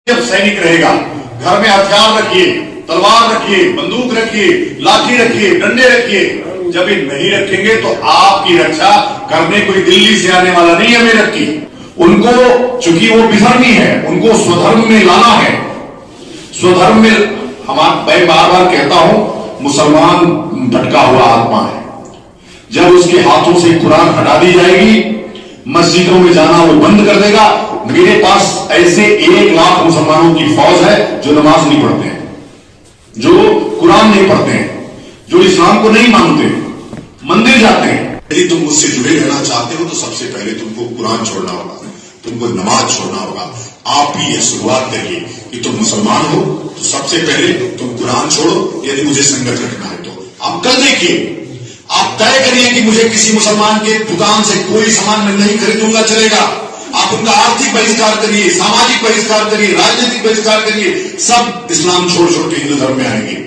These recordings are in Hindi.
जब सैनिक रहेगा, घर में हथियार रखिए, तलवार रखिए, बंदूक रखिए, लाठी रखिए, डंडे रखिए। जब ये नहीं रखेंगे तो आपकी रक्षा करने कोई दिल्ली से आने वाला नहीं है मेरठ की। उनको चूंकि वो विधर्मी है, उनको स्वधर्म में लाना है। स्वधर्म में मैं बार बार कहता हूं, मुसलमान भटका हुआ आत्मा है। जब उसके हाथों से कुरान हटा दी जाएगी, मस्जिदों में जाना वो बंद कर देगा। मेरे पास ऐसे 1 लाख मुसलमानों की फौज है जो नमाज नहीं पढ़ते हैं, जो कुरान नहीं पढ़ते हैं, जो इस्लाम को नहीं मानते, मंदिर जाते हैं। यदि तुम मुझसे जुड़े रहना चाहते हो तो सबसे पहले तुमको कुरान छोड़ना होगा, तुमको नमाज छोड़ना होगा। आप भी यह शुरुआत करिए कि तुम मुसलमान हो तो सबसे पहले तुम कुरान छोड़ो। यदि मुझे संगत रखना है तो आप कल देखिए, आप तय करिए कि मुझे किसी मुसलमान के दुकान से कोई सामान मैं नहीं खरीदूंगा, चलेगा। आप उनका आर्थिक बहिष्कार करिए, सामाजिक बहिष्कार करिए, राजनीतिक बहिष्कार करिए, सब इस्लाम छोड़ छोड़ के हिंदू धर्म में आएंगे।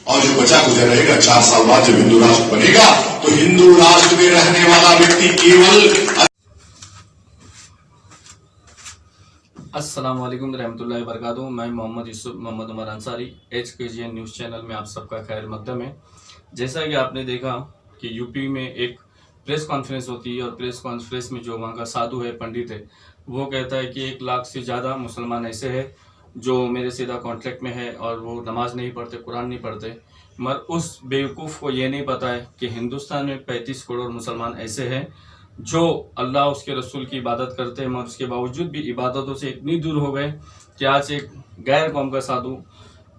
और जो बचा गुजर रहेगा 4 साल बाद जब हिंदू राष्ट्र बनेगा तो हिंदू राष्ट्र में रहने वाला व्यक्ति केवल। अस्सलाम वालेकुम रहमतुल्लाहि व बरकातुहू। मैं Mohammad Umar Ansari, HKGN news channel में आप सबका खैर मकदम है। जैसा कि आपने देखा कि यूपी में एक प्रेस कॉन्फ्रेंस होती है और प्रेस कॉन्फ्रेंस में जो वहाँ का साधु है, पंडित है, वो कहता है कि 1 लाख से ज़्यादा मुसलमान ऐसे हैं जो मेरे सीधा कॉन्ट्रैक्ट में है और वो नमाज नहीं पढ़ते, कुरान नहीं पढ़ते। मगर उस बेवकूफ़ को ये नहीं पता है कि हिंदुस्तान में 35 करोड़ मुसलमान ऐसे हैं जो अल्लाह उसके रसूल की इबादत करते हैं, मगर उसके बावजूद भी इबादतों से इतनी दूर हो गए कि आज एक गैर कौम का साधु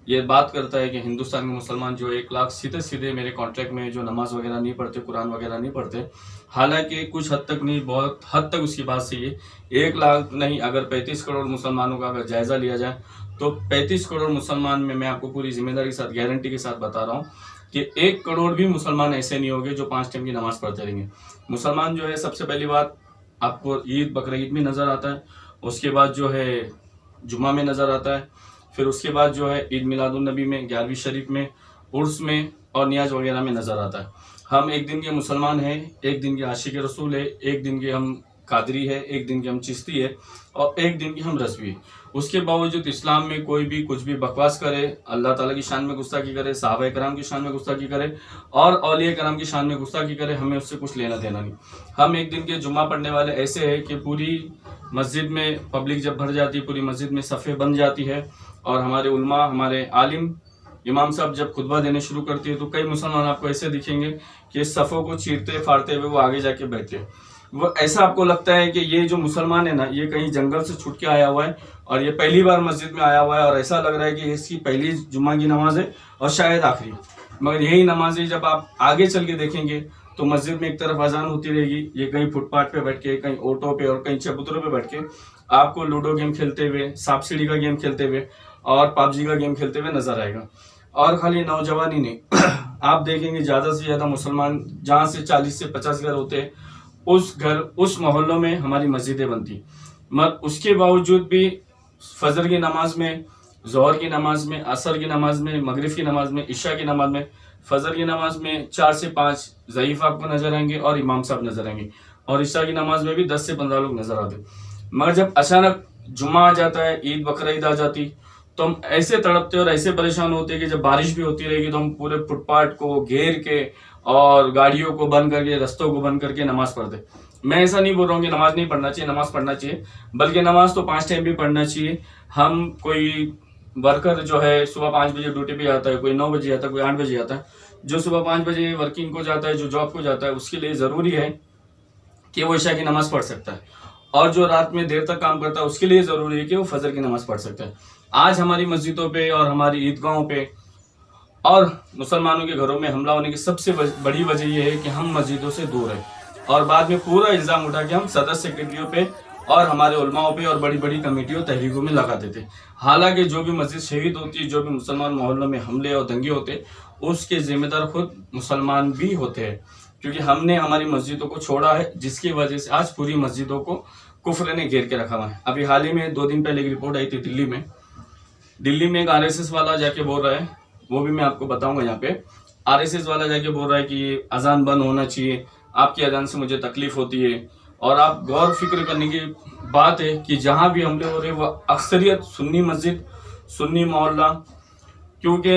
ये बात करता है कि हिंदुस्तान के मुसलमान जो 1 लाख सीधे सीधे मेरे कॉन्ट्रैक्ट में जो नमाज वगैरह नहीं पढ़ते, कुरान वगैरह नहीं पढ़ते। हालांकि कुछ हद तक नहीं, बहुत हद तक उसकी बात सही है। 1 लाख नहीं, अगर 35 करोड़ मुसलमानों का अगर जायज़ा लिया जाए तो 35 करोड़ मुसलमान में मैं आपको पूरी जिम्मेदारी के साथ, गारंटी के साथ बता रहा हूँ कि 1 करोड़ भी मुसलमान ऐसे नहीं होंगे जो 5 टाइम की नमाज पढ़ते रहेंगे। मुसलमान जो है, सबसे पहली बात आपको ईद बकरीद में नज़र आता है, उसके बाद जो है जुम्मा में नज़र आता है, फिर उसके बाद जो है ईद मिलादुन्नबी में, 11वीं शरीफ में, उर्स में और नियाज वगैरह में नज़र आता है। हम एक दिन के मुसलमान हैं, एक दिन के आशिक रसूल है, एक दिन के हम कादरी है, एक दिन के हम चिश्ती है और एक दिन के हम रज़वी है। उसके बावजूद इस्लाम में कोई भी कुछ भी बकवास करे, अल्लाह ताला की शान में गुस्ताखी करे, सहाबा कराम की शान में गुस्ताखी करे और औलिया कराम की शान में गुस्ताखी करे, हमें उससे कुछ लेना देना नहीं। हम एक दिन के जुम्मा पढ़ने वाले ऐसे हैं कि पूरी मस्जिद में पब्लिक जब भर जाती है, पूरी मस्जिद में सफ़े बन जाती है और हमारे उलमा, हमारे आलिम, इमाम साहब जब खुतबा देने शुरू करती है तो कई मुसलमान आपको ऐसे दिखेंगे कि सफ़ों को चीरते फाड़ते हुए वो आगे जाके बैठते हैं। वो ऐसा आपको लगता है कि ये जो मुसलमान है ना, ये कहीं जंगल से छुट के आया हुआ है और ये पहली बार मस्जिद में आया हुआ है और ऐसा लग रहा है कि इसकी पहली जुम्मा की नमाज है और शायद आखिरी। मगर यही नमाज़ें जब आप आगे चल के देखेंगे तो मस्जिद में एक तरफ अजान होती रहेगी, ये कहीं फुटपाथ पे बैठ के, कहीं ऑटो पे और कहीं चबूतरों पे बैठ के आपको लूडो गेम खेलते हुए, सांप सीढ़ी का गेम खेलते हुए और पबजी का गेम खेलते हुए नजर आएगा। और खाली नौजवान ही नहीं, आप देखेंगे ज़्यादा से ज़्यादा मुसलमान जहाँ से 40 से 50 घर होते हैं, उस मोहल्लों में हमारी मस्जिदें बनती। मगर उसके बावजूद भी फजर की नमाज में, ज़ोहर की नमाज में, असर की नमाज में, मगरिब की नमाज में, इशा की नमाज में, फजर की नमाज में 4 से 5 ज़ईफ़ आपको नजर आएंगे और इमाम साहब नजर आएंगे और इशा की नमाज में भी 10 से 15 लोग नजर आते। मगर जब अचानक जुम्मा आ जाता है, ईद बकरीद आ जाती, तो हम ऐसे तड़पते और ऐसे परेशान होते कि जब बारिश भी होती रहेगी तो हम पूरे फुटपाथ को घेर के और गाड़ियों को बंद करके, रास्तों को बंद करके नमाज पढ़ते। मैं ऐसा नहीं बोल रहा हूँ कि नमाज नहीं पढ़ना चाहिए, नमाज पढ़ना चाहिए, बल्कि नमाज तो 5 टाइम भी पढ़ना चाहिए। हम कोई वर्कर जो है सुबह 5 बजे ड्यूटी पे आता है, कोई 9 बजे आता है, कोई 8 बजे आता है। जो सुबह 5 बजे वर्किंग को जाता है, जो जॉब को जाता है, उसके लिए ज़रूरी है कि वो इशा की नमाज़ पढ़ सकता है और जो रात में देर तक काम करता है उसके लिए ज़रूरी है कि वो फजर की नमाज़ पढ़ सकता है। आज हमारी मस्जिदों पे और हमारी ईदगाहों पे और मुसलमानों के घरों में हमला होने की सबसे बड़ी वजह यह है कि हम मस्जिदों से दूर हैं और बाद में पूरा इल्ज़ाम उठा के हम सदर सेक्रेटरियों पे और हमारे उलमाओं पे और बड़ी बड़ी कमेटियों, तहरीकों में लगा देते। हालांकि जो भी मस्जिद शहीद होती है, जो भी मुसलमान मोहल्लों में हमले और दंगे होते, उसके जिम्मेदार खुद मुसलमान भी होते हैं, क्योंकि हमने हमारी मस्जिदों को छोड़ा है, जिसकी वजह से आज पूरी मस्जिदों को कुफ्र ने घेर के रखा हुआ है। अभी हाल ही में 2 दिन पहले एक रिपोर्ट आई थी दिल्ली में एक RSS वाला जाके बोल रहा है, वो भी मैं आपको बताऊंगा। यहाँ पे RSS वाला जाके बोल रहा है कि अजान बंद होना चाहिए, आपकी अजान से मुझे तकलीफ होती है। और आप गौर फिक्र करने की बात है कि जहां भी हमले हो रहे वो अक्सरियत सुन्नी मस्जिद, सुन्नी मोहल्ला, क्योंकि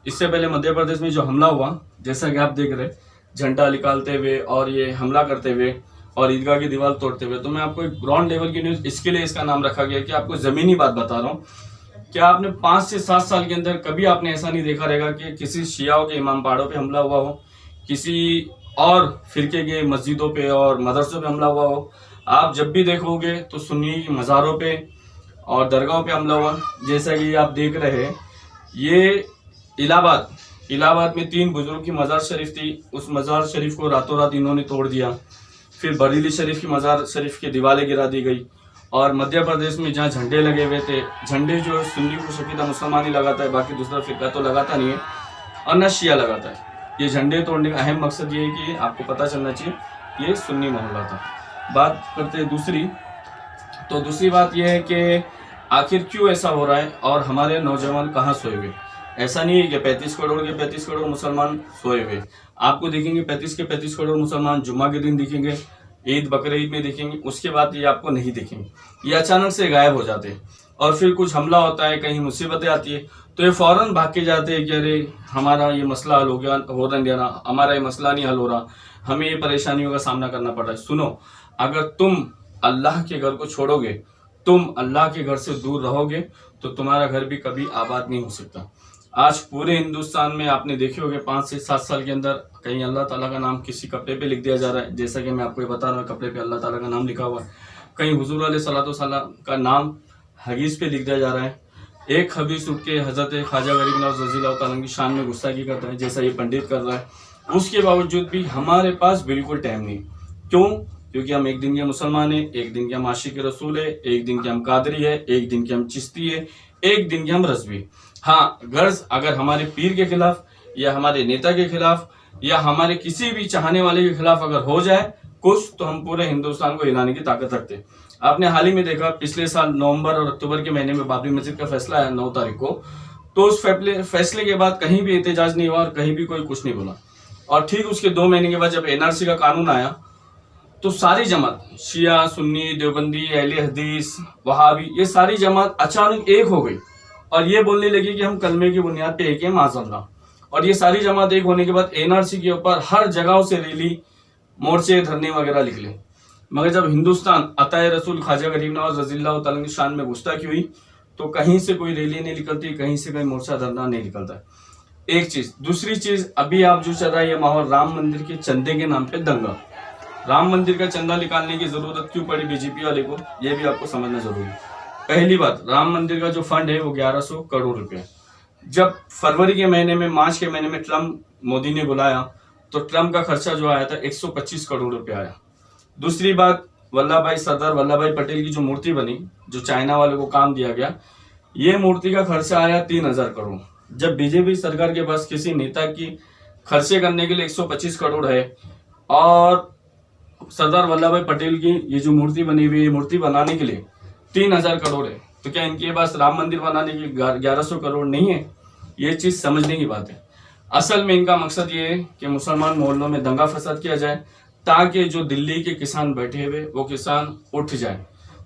इससे पहले मध्य प्रदेश में जो हमला हुआ, जैसा कि आप देख रहे, झंडा निकालते हुए और ये हमला करते हुए और ईदगाह की दीवार तोड़ते हुए, तो मैं आपको एक ग्राउंड लेवल की न्यूज, इसके लिए इसका नाम रखा गया कि आपको जमीनी बात बता रहा हूँ। क्या आपने 5 से 7 साल के अंदर कभी आपने ऐसा नहीं देखा रहेगा कि किसी शियाओं के इमाम बाड़ों पे हमला हुआ हो, किसी और फिरके के मस्जिदों पे और मदरसों पे हमला हुआ हो। आप जब भी देखोगे तो सुन्नी मज़ारों पे और दरगाहों पे हमला हुआ। जैसा कि आप देख रहे हैं, ये इलाहाबाद में 3 बुजुर्ग की मज़ार शरीफ थी, उस मज़ार शरीफ को रातों रात इन्होंने तोड़ दिया। फिर बरेली शरीफ की मज़ार शरीफ की दीवारें गिरा दी गई। और मध्य प्रदेश में जहाँ झंडे लगे हुए थे, झंडे जो सुन्नी को शकीदा मुसलमान ही लगाता है, बाकी दूसरा फिरका तो लगाता नहीं है और न शिया लगाता है। ये झंडे तोड़ने का अहम मकसद ये है कि आपको पता चलना चाहिए ये सुन्नी मोहल्ला था। बात करते हैं दूसरी बात यह है कि आखिर क्यों ऐसा हो रहा है और हमारे नौजवान कहाँ सोए हुए। ऐसा नहीं है कि 35 करोड़ मुसलमान सोए हुए। आपको देखेंगे 35 के 35 करोड़ मुसलमान जुम्मा के दिन दिखेंगे, ईद बकरीद ईद में दिखेंगे, उसके बाद ये आपको नहीं दिखेंगे। ये अचानक से गायब हो जाते हैं और फिर कुछ हमला होता है, कहीं मुसीबतें आती है तो ये फौरन भाग के जाते हैं कि अरे हमारा ये मसला हल हो गया, हो रहा, हमारा ये मसला नहीं हल हो रहा, हमें ये परेशानियों का सामना करना पड़ रहा है। सुनो, अगर तुम अल्लाह के घर को छोड़ोगे, तुम अल्लाह के घर से दूर रहोगे, तो तुम्हारा घर भी कभी आबाद नहीं हो सकता। आज पूरे हिंदुस्तान में आपने देखे होंगे 5 से 7 साल के अंदर कहीं अल्लाह ताला का नाम किसी कपड़े पे लिख दिया जा रहा है, जैसा कि मैं आपको ये बता रहा हूँ, कपड़े पे अल्लाह ताला का नाम लिखा हुआ है। कहीं हुजूर अलैहिस्सलातु वस्सलाम का नाम हदीस पे लिख दिया जा रहा है। एक हदीस उठ के हजरत ख्वाजा गरीब नवाज रज़ियल्लाहु ताला की शान में गुस्ताखी करता है, जैसा ये पंडित कर रहा है। उसके बावजूद भी हमारे पास बिल्कुल टाइम नहीं। क्यों? क्योंकि हम एक दिन के मुसलमान है, एक दिन के हम आशिक रसूल है, एक दिन के हम कादरी है, एक दिन के हम चिश्ती है, एक दिन के हम रज़वी। हाँ, गर्ज अगर हमारे पीर के खिलाफ या हमारे नेता के खिलाफ या हमारे किसी भी चाहने वाले के खिलाफ अगर हो जाए कुछ, तो हम पूरे हिंदुस्तान को हिलाने की ताकत रखते हैं। आपने हाल ही में देखा, पिछले साल नवंबर और अक्टूबर के महीने में बाबरी मस्जिद का फैसला आया 9 तारीख को, तो उस फैसले के बाद कहीं भी एहतजाज नहीं हुआ और कहीं भी कोई कुछ नहीं बोला। और ठीक उसके 2 महीने के बाद जब NRC का कानून आया, तो सारी जमात, शिया, सुन्नी, देवबंदी, अहले हदीस, वहाबी, ये सारी जमात अचानक एक हो गई और ये बोलने लगी कि हम कलमे की बुनियाद पे एक है, माज़अल्लाह। और ये सारी जमात एक होने के बाद NRC के ऊपर हर जगहों से रैली, मोर्चे, धरने वगैरह निकले। मगर जब हिंदुस्तान अताए रसूल ख्वाजा गरीब नवाज रज़ियल्लाहु ताला की शान में गुस्ताखी हुई, तो कहीं से कोई रैली नहीं निकलती, कहीं से कोई मोर्चा, धरना नहीं निकलता। एक चीज। दूसरी चीज, अभी आप जो चल रहा है ये माहौल, राम मंदिर के चंदे के नाम पे दंगा। राम मंदिर का चंदा निकालने की जरूरत क्यों पड़ी बीजेपी वाले को, ये भी आपको समझना जरूरी है। पहली बात, राम मंदिर का जो फंड है वो 1100 करोड़ रुपए। जब फरवरी के महीने में, मार्च के महीने में ट्रम्प, मोदी ने बुलाया, तो ट्रम्प का खर्चा जो आया था 125 करोड़ रुपए आया। दूसरी बात, सरदार वल्लभ भाई पटेल की जो मूर्ति बनी, जो चाइना वाले को काम दिया गया, ये मूर्ति का खर्चा आया 3000 करोड़। जब बीजेपी सरकार के पास किसी नेता की खर्चे करने के लिए 125 करोड़ है और सरदार वल्लभ भाई पटेल की ये जो मूर्ति बनी हुई है, मूर्ति बनाने के लिए 3000 करोड़ है, तो क्या इनके पास राम मंदिर बनाने के 1100 करोड़ नहीं है? ये चीज समझने की बात है। असल में इनका मकसद ये है कि मुसलमान मोहल्लों में दंगा फसाद किया जाए, ताकि जो दिल्ली के किसान बैठे हुए वो किसान उठ जाए।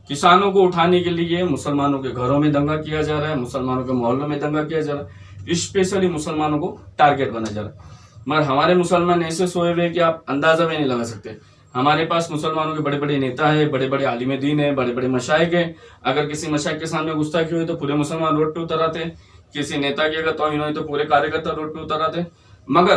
किसानों को उठाने के लिए मुसलमानों के घरों में दंगा किया जा रहा है, मुसलमानों के मोहल्लों में दंगा किया जा रहा है, स्पेशली मुसलमानों को टारगेट बना जा रहा है। मगर हमारे मुसलमान ऐसे सोए हुए कि आप अंदाजा भी नहीं लगा सकते। हमारे पास मुसलमानों के बड़े बड़े नेता है, बड़े बड़े आलिम दीन है, बड़े बड़े मशाइख है। अगर किसी मशाइख के सामने गुस्ताखी हुई तो पूरे मुसलमान रोड पे उतर आते, किसी नेता की अगर तौहीन हुई तो पूरे कार्यकर्ता रोड पे उतर आते। मगर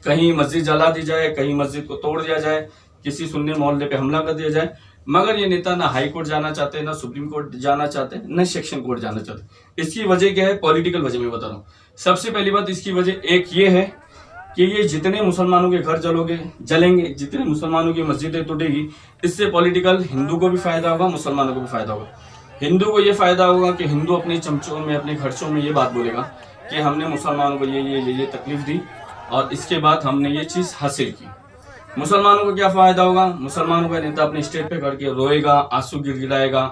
कहीं मस्जिद जला दी जाए, कहीं मस्जिद को तोड़ दिया जाए, किसी सुन्नी मोहल्ले पे हमला कर दिया जाए, मगर ये नेता ना हाई कोर्ट जाना चाहते, ना सुप्रीम कोर्ट जाना चाहते, न सेक्शन कोर्ट जाना चाहते। इसकी वजह क्या है? पॉलिटिकल वजह मैं बता रहा हूँ। सबसे पहली बात इसकी वजह एक ये है कि ये जितने मुसलमानों के घर जलेंगे, जितने मुसलमानों की मस्जिदें टूटेगी, इससे पॉलिटिकल हिंदू को भी फायदा होगा, मुसलमानों को भी फायदा होगा। हिंदू को ये फायदा होगा कि हिंदू अपने चमचों में, अपने खर्चों में ये बात बोलेगा कि हमने मुसलमानों को ये तकलीफ दी और इसके बाद हमने ये चीज हासिल की। मुसलमानों को क्या फायदा होगा? मुसलमानों का नेता अपने स्टेज पे करके रोएगा, आंसू गिड़गिड़ाएगा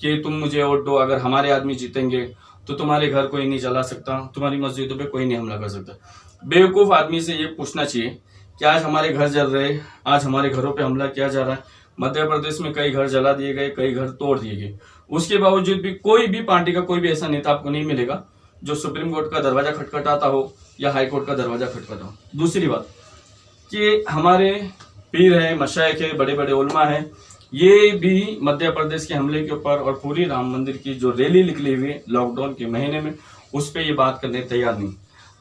कि तुम मुझे वोट दो, अगर हमारे आदमी जीतेंगे तो तुम्हारे घर कोई नहीं जला सकता, तुम्हारी मस्जिदों पे कोई नहीं हमला कर सकता। बेवकूफ आदमी से ये पूछना चाहिए कि आज हमारे घर जल रहे, आज हमारे घरों पे हमला किया जा रहा है, मध्य प्रदेश में कई घर जला दिए गए, कई घर तोड़ दिए गए। उसके बावजूद भी कोई भी पार्टी का कोई भी ऐसा नेता आपको नहीं मिलेगा जो सुप्रीम कोर्ट का दरवाजा खटखटाता हो या हाई कोर्ट का दरवाजा खटखटाता हो। दूसरी बात कि हमारे पीर है, मशाइख है, बड़े बड़े उलमा है, ये भी मध्य प्रदेश के हमले के ऊपर और पूरी राम मंदिर की जो रैली निकली हुई है लॉकडाउन के महीने में, उस पर ये बात करने तैयार नहीं।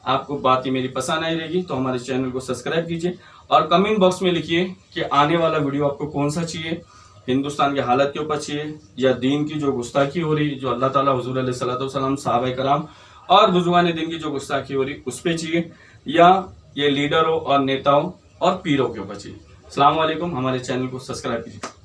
आपको बात ही मेरी पसंद आई रहेगी तो हमारे चैनल को सब्सक्राइब कीजिए और कमेंट बॉक्स में लिखिए कि आने वाला वीडियो आपको कौन सा चाहिए, हिंदुस्तान की हालत के ऊपर चाहिए या दीन की जो गुस्ताखी हो रही, जो अल्लाह ताला हुजूर अलैहिस्सलाम सहाबा कराम और बुजुर्गान दीन की जो गुस्ताखी हो रही उस पर चाहिए, या ये लीडरों और नेताओं और पीरों के ऊपर चाहिए। अस्सलाम वालेकुम, हमारे चैनल को सब्सक्राइब कीजिए।